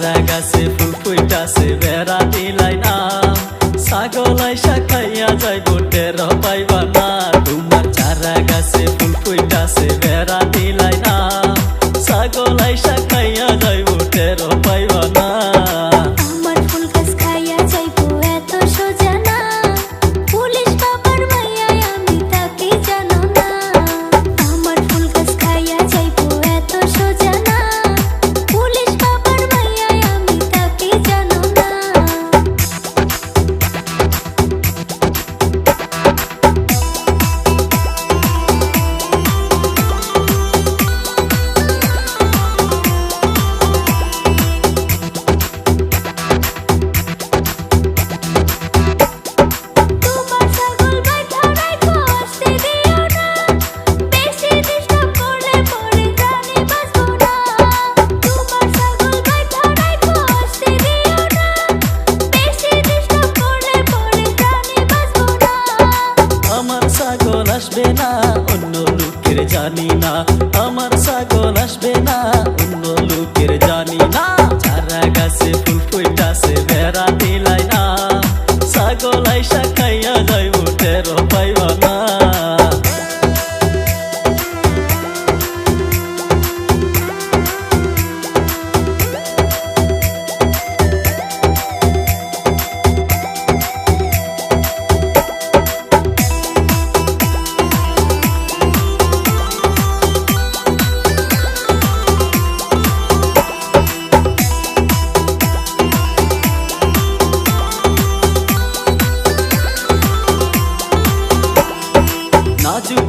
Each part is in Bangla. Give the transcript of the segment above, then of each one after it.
চারা গাছে ফুল ফুইটাছে বেড়া দিলাই না ছাগলাই শাখাইয়া যাইব টের পাইবা না তোমার চারা গাছে ফুল ফুইটাছে বেড়া দিলাই না ছাগলাই শাখাইয়া যাইব টের পাইবা না আমার ফুল গাছ খাইয়া যাইবো এত সোজা না পুলিশ বাবার মাইয়ায় আমি তাকে জানো না আমার ফুল গাছ খাইয়া যাইবো এত সোজা না পুলিশ বাবার মাইয়ায় আমি তাকে জানো না আসবে না অন্য লোকের জানি না আমার ছাগল আসবে না অন্য লোকের জানি না চারা গাছে ফুল ফুইটাছে বেড়া দিলাই না ছাগল আইসা খাইয়া যাইব টের পাইবা না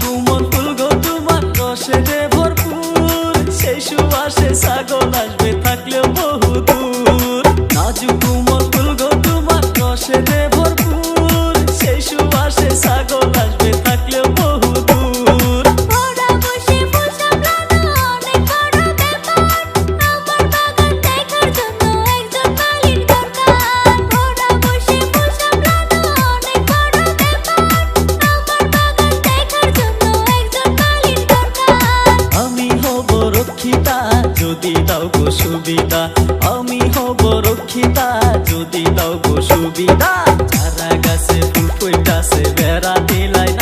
কোমল ফুল গো তোমার রসে দে ভরপুর সেই সুবাসে ছাগল আসবে থাকলেও বহুদূর নাজুক কোমল ফুল গো তোমার রসে দে ভরপুর সেই সুবাসে ছাগল আসবে থাকলেও বহুদূর ওরা বসে ফুল সামলানো অনেক বড় ব্যাপার আমার বাগান দেখার জন্য একজন মালিক দরকার ওরা বসে ফুল সামলানো অনেক বড় ব্যাপার আমার বাগান দেখার জন্য একজন মালিক দরকার আমি হব রক্ষিতা যদি দাও গো সুবিধা আমি হব রক্ষিতা যদি দাও গো সুবিধা চারা গাছে ফুল ফুইটাছে বেড়া দিলাই না